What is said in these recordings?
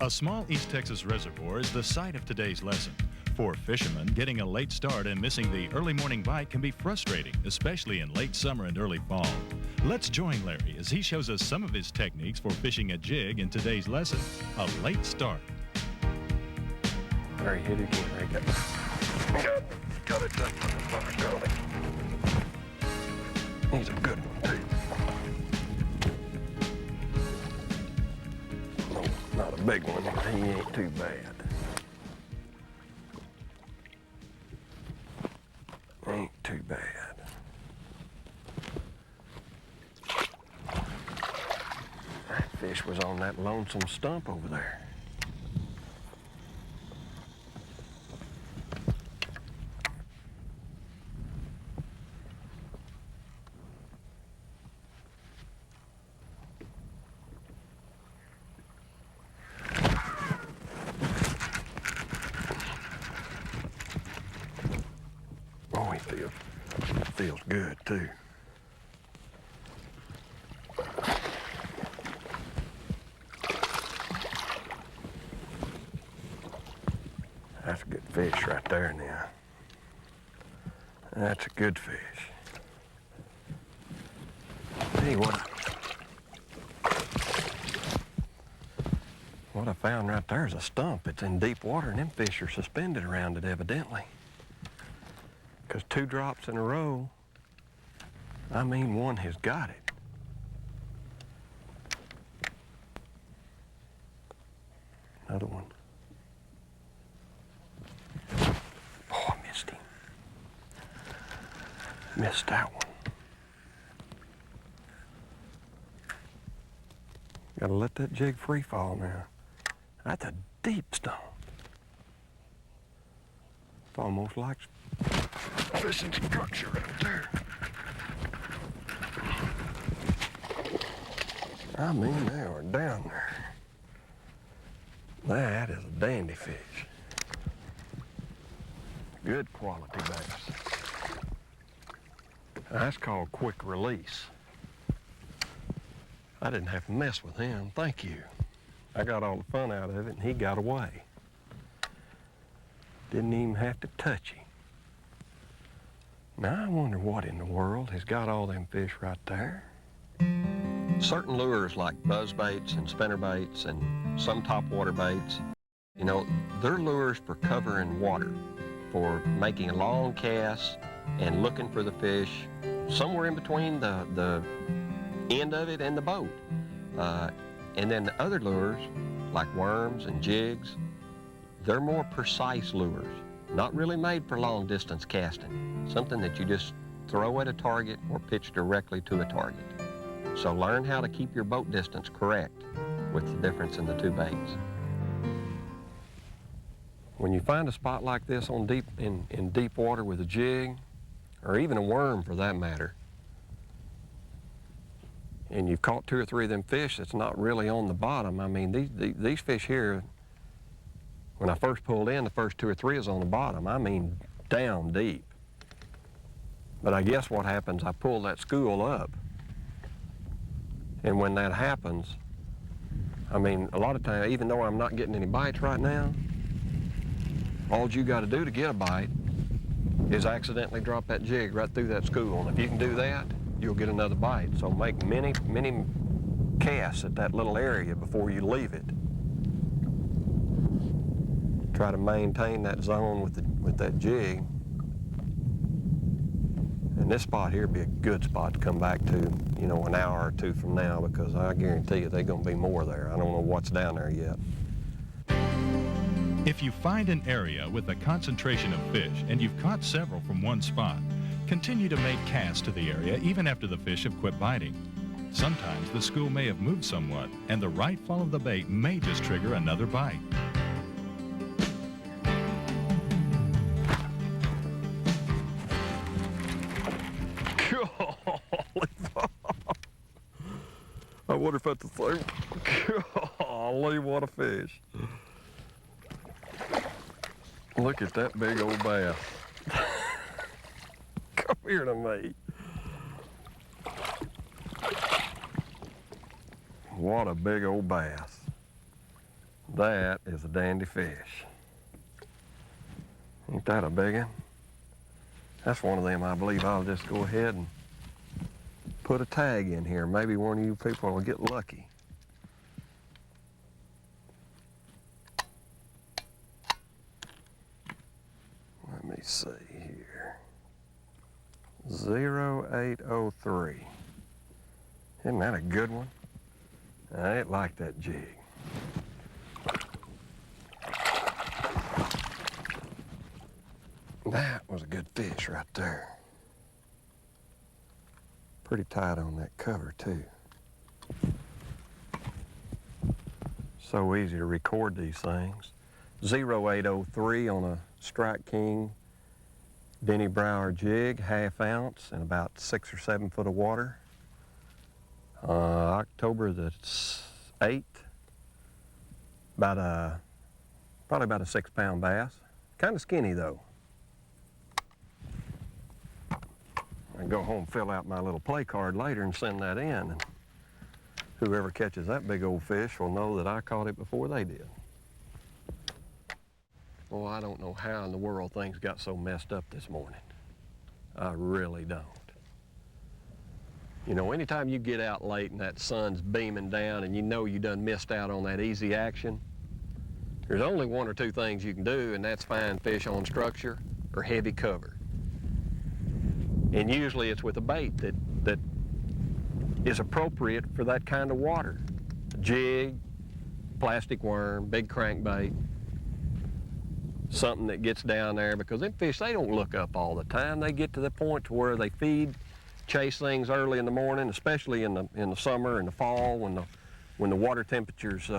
A small East Texas reservoir is the site of today's lesson. For fishermen, getting a late start and missing the early morning bite can be frustrating, especially in late summer and early fall. Let's join Larry as he shows us some of his techniques for fishing a jig in today's lesson, a late start. Larry, hit it again. There you go. Got it done for the first early. He's a good one, too. No, not a big one, but he ain't too bad. Ain't too bad. That fish was on that lonesome stump over there. Oh, he feels good too. That's a good fish right there now. That's a good fish. Hey, what I found right there is a stump. It's in deep water and them fish are suspended around it evidently. Because 2 drops in a row, I mean, one has got it. Another one. Oh, I missed him. Missed that one. Gotta let that jig free fall now. That's a deep stump. It's almost like fishing structure right there. I mean, they are down there. That is a dandy fish. Good quality bass. That's called quick release. I didn't have to mess with him, thank you. I got all the fun out of it and he got away. Didn't even have to touch him. Now I wonder what in the world has got all them fish right there. Certain lures like buzz baits and spinner baits and some topwater baits, you know, they're lures for covering water, for making a long cast and looking for the fish somewhere in between the end of it and the boat. And then the other lures, like worms and jigs, they're more precise lures, not really made for long distance casting, something that you just throw at a target or pitch directly to a target. So learn how to keep your boat distance correct with the difference in the 2 baits. When you find a spot like this on in deep water with a jig, or even a worm for that matter, and you've caught 2 or 3 of them fish that's not really on the bottom, I mean, these fish here, when I first pulled in, the first 2 or 3 is on the bottom. I mean, down deep. But I guess what happens, I pull that school up. And when that happens, I mean, a lot of times, even though I'm not getting any bites right now, all you got to do to get a bite is accidentally drop that jig right through that school. And if you can do that, you'll get another bite. So make many casts at that little area before you leave it. Try to maintain that zone with that jig. And this spot here would be a good spot to come back to, you know, an hour or 2 from now, because I guarantee you there's going to be more there. I don't know what's down there yet. If you find an area with a concentration of fish and you've caught several from one spot, continue to make casts to the area even after the fish have quit biting. Sometimes the school may have moved somewhat, and the right fall of the bait may just trigger another bite. I wonder if that's the same. Golly, what a fish. Look at that big old bass. Come here to me. What a big old bass. That is a dandy fish. Ain't that a big one? That's one of them I believe I'll just go ahead and put a tag in here. Maybe one of you people will get lucky. Let me see here. 0803. Isn't that a good one? I ain't like that jig. That was a good fish right there. Pretty tight on that cover too. So easy to record these things. 0803 on a Strike King Denny Broward jig, 1/2 ounce and about 6 or 7 foot of water. October the 8th, probably about a 6-pound bass. Kind of skinny though. I go home, fill out my little play card later and send that in. And whoever catches that big old fish will know that I caught it before they did. Well, I don't know how in the world things got so messed up this morning. I really don't. You know, anytime you get out late and that sun's beaming down and you know you done missed out on that easy action, there's only 1 or 2 things you can do, and that's find fish on structure or heavy cover. And usually it's with a bait that is appropriate for that kind of water. A jig, plastic worm, big crankbait, something that gets down there, because them fish, they don't look up all the time. They get to the point to where they feed, chase things early in the morning, especially in the summer and the fall when the water temperature's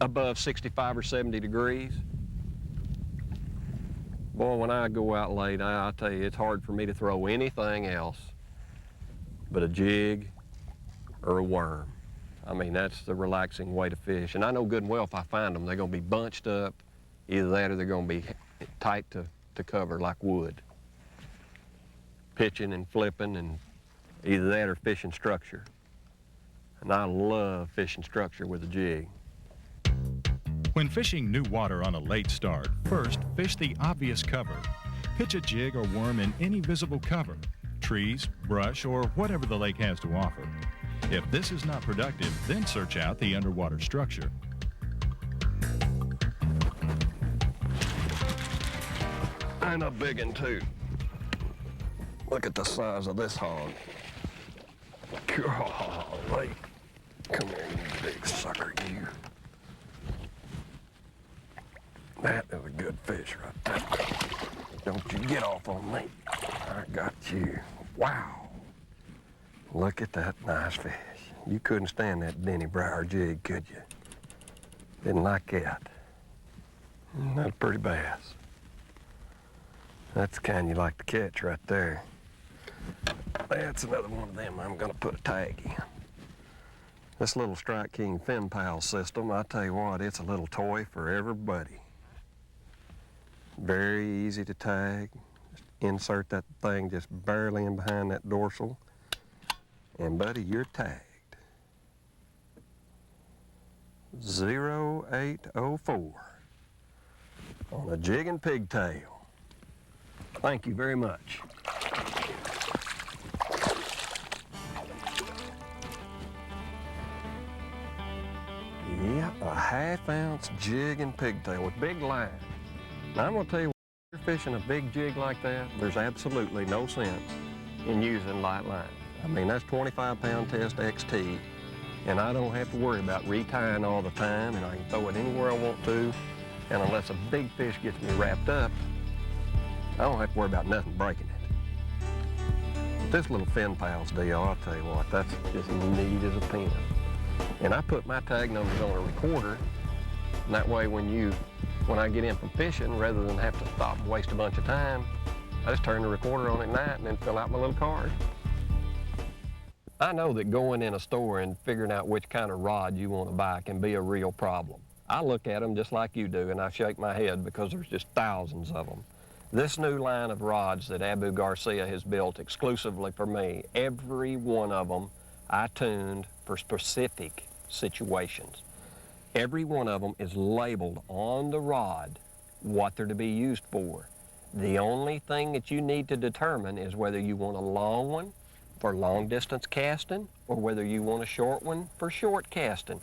above 65 or 70 degrees. Boy, when I go out late, I tell you, it's hard for me to throw anything else but a jig or a worm. I mean, that's the relaxing way to fish. And I know good and well if I find them, they're going to be bunched up. Either that or they're going to be tight to cover like wood. Pitching and flipping, and either that or fishing structure. And I love fishing structure with a jig. When fishing new water on a late start, first fish the obvious cover. Pitch a jig or worm in any visible cover, trees, brush, or whatever the lake has to offer. If this is not productive, then search out the underwater structure. And a big one too. Look at the size of this hog. Golly. Come here, you big sucker, you. That is a good fish right there. Don't you get off on me. I got you. Wow. Look at that nice fish. You couldn't stand that Denny Broward jig, could you? Didn't like that. That's a pretty bass. That's the kind you like to catch right there. That's another one of them I'm gonna put a tag in. This little Strike King Fin Pal system, I tell you what, it's a little toy for everybody. Very easy to tag. Just insert that thing just barely in behind that dorsal. And buddy, you're tagged. 0804 on a jig and pigtail. Thank you very much. Yeah, a 1/2 ounce jig and pigtail with big line. Now I'm gonna tell you, when you're fishing a big jig like that, there's absolutely no sense in using light line. I mean, that's 25-pound test XT, and I don't have to worry about retying all the time, and I can throw it anywhere I want to, and unless a big fish gets me wrapped up, I don't have to worry about nothing breaking it. But this little Fin Pals deal, I'll tell you what, that's just neat as a pin. And I put my tag numbers on a recorder, and that way when I get in from fishing, rather than have to stop and waste a bunch of time, I just turn the recorder on at night and then fill out my little card. I know that going in a store and figuring out which kind of rod you want to buy can be a real problem. I look at them just like you do, and I shake my head because there's just thousands of them. This new line of rods that Abu Garcia has built exclusively for me, every one of them I tuned for specific situations. Every one of them is labeled on the rod what they're to be used for. The only thing that you need to determine is whether you want a long one for long distance casting or whether you want a short one for short casting.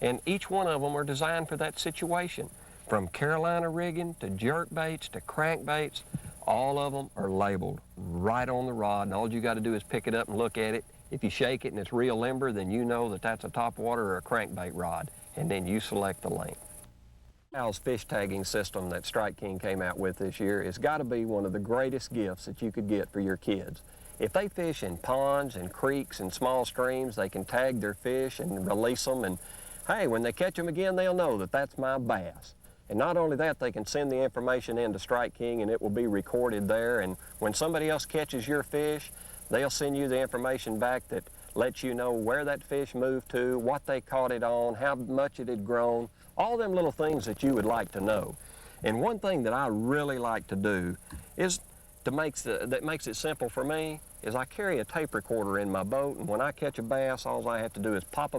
And each one of them are designed for that situation. From Carolina rigging to jerk baits to crankbaits, all of them are labeled right on the rod, and all you got to do is pick it up and look at it. If you shake it and it's real limber, then you know that that's a topwater or a crankbait rod, and then you select the length. Al's fish tagging system that Strike King came out with this year has got to be one of the greatest gifts that you could get for your kids. If they fish in ponds and creeks and small streams, they can tag their fish and release them, and hey, when they catch them again, they'll know that that's my bass. And not only that, they can send the information in to Strike King and it will be recorded there, and when somebody else catches your fish, they'll send you the information back that lets you know where that fish moved to, what they caught it on, how much it had grown, all them little things that you would like to know. And one thing that I really like to do is that makes it simple for me is I carry a tape recorder in my boat, and when I catch a bass, all I have to do is pop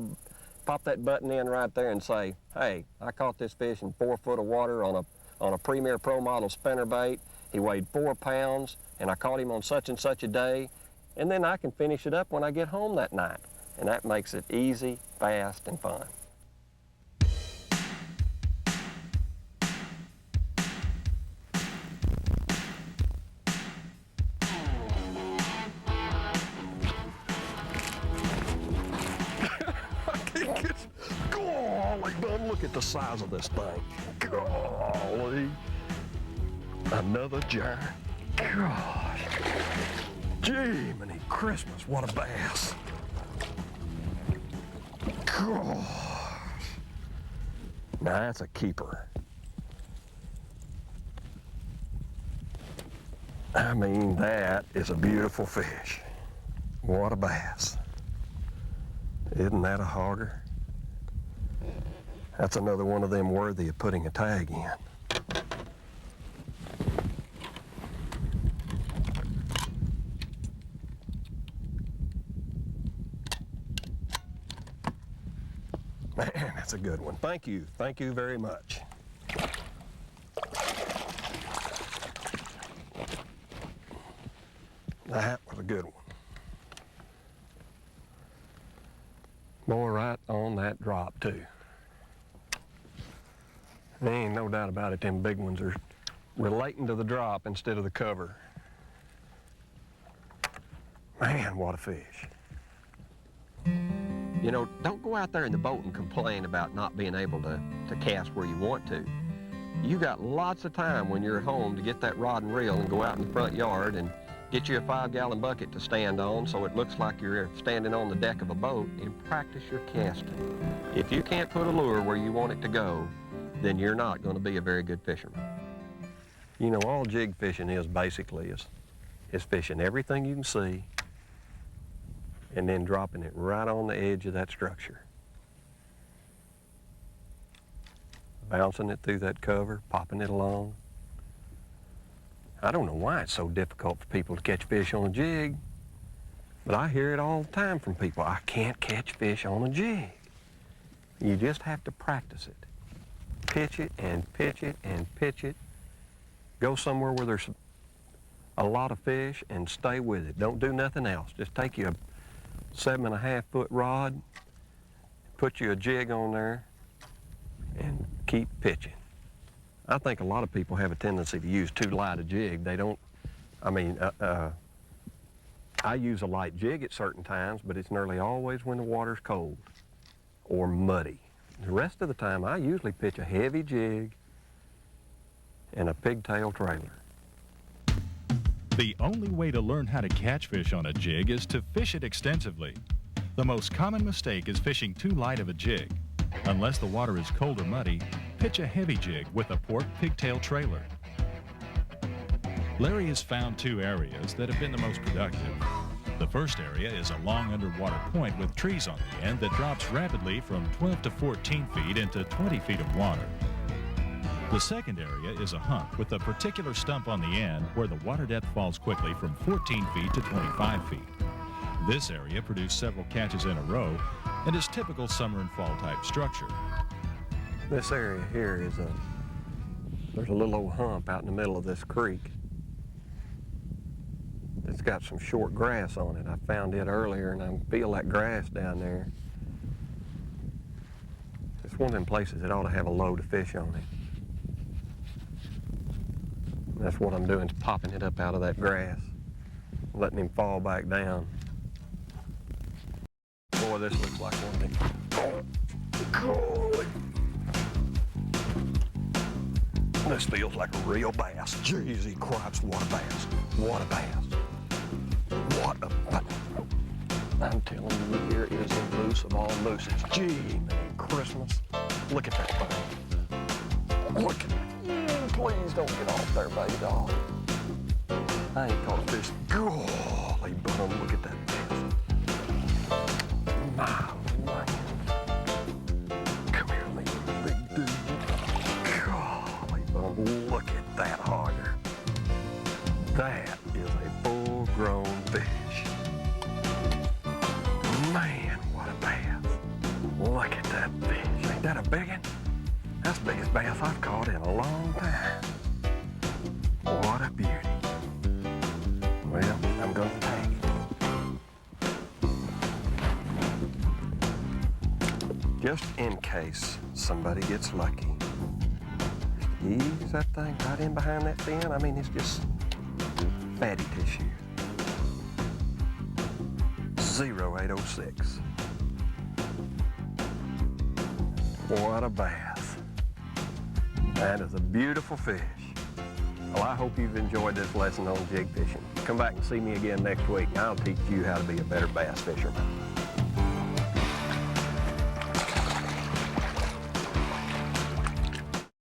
that button in right there and say, hey, I caught this fish in 4 foot of water on a Premier Pro model spinnerbait. He weighed 4 pounds, and I caught him on such and such a day, and then I can finish it up when I get home that night. And that makes it easy, fast, and fun. Golly, bud, look at the size of this thing. Golly. Another giant. Gosh. Jiminy Christmas, what a bass. Gosh. Now that's a keeper. I mean, that is a beautiful fish. What a bass. Isn't that a hogger? That's another one of them worthy of putting a tag in. Man, that's a good one. Thank you. Thank you very much. That was a good one. Boy, right on that drop, too. There ain't no doubt about it, them big ones are relating to the drop instead of the cover. Man, what a fish. You know, don't go out there in the boat and complain about not being able to cast where you want to. You got lots of time when you're at home to get that rod and reel and go out in the front yard and get you a 5-gallon bucket to stand on so it looks like you're standing on the deck of a boat and practice your casting. If you can't put a lure where you want it to go, then you're not going to be a very good fisherman. You know, all jig fishing is basically is fishing everything you can see and then dropping it right on the edge of that structure. Bouncing it through that cover, popping it along. I don't know why it's so difficult for people to catch fish on a jig, but I hear it all the time from people. I can't catch fish on a jig. You just have to practice it. Pitch it and pitch it and pitch it. Go somewhere where there's a lot of fish and stay with it. Don't do nothing else. Just take you a 7.5-foot rod, put you a jig on there, and keep pitching. I think a lot of people have a tendency to use too light a jig. They don't, I use a light jig at certain times, but it's nearly always when the water's cold or muddy. The rest of the time, I usually pitch a heavy jig and a pigtail trailer. The only way to learn how to catch fish on a jig is to fish it extensively. The most common mistake is fishing too light of a jig. Unless the water is cold or muddy, pitch a heavy jig with a pork pigtail trailer. Larry has found 2 areas that have been the most productive. The first area is a long underwater point with trees on the end that drops rapidly from 12 to 14 feet into 20 feet of water. The second area is a hump with a particular stump on the end where the water depth falls quickly from 14 feet to 25 feet. This area produced several catches in a row, and its typical summer and fall type structure. This area here is there's a little old hump out in the middle of this creek. It's got some short grass on it. I found it earlier, and I can feel that grass down there. It's one of them places that ought to have a load of fish on it. And that's what I'm doing, is popping it up out of that grass, letting him fall back down. Boy, this looks like one of them. Golly. This feels like a real bass. Jeezy cripes, what a bass. What a bass. What a bass. I'm telling you, here is the moose of all mooses. Gee, man, Christmas. Look at that thing. Look at it. Please don't get off there, baby dog. I ain't caught a fish. Golly, bum, look at that bass. My land. Come here, me big dude. Golly, bum, look at that hogger. That is a full-grown fish. Man, what a bass. Look at that fish. Ain't that a big one? That's the biggest bass I've caught in a long time. What a beauty. Well, I'm going to tag it. Just in case somebody gets lucky, just ease that thing right in behind that fin. I mean, it's just fatty tissue. 0806. What a bass. That is a beautiful fish. Well, I hope you've enjoyed this lesson on jig fishing. Come back and see me again next week, and I'll teach you how to be a better bass fisherman.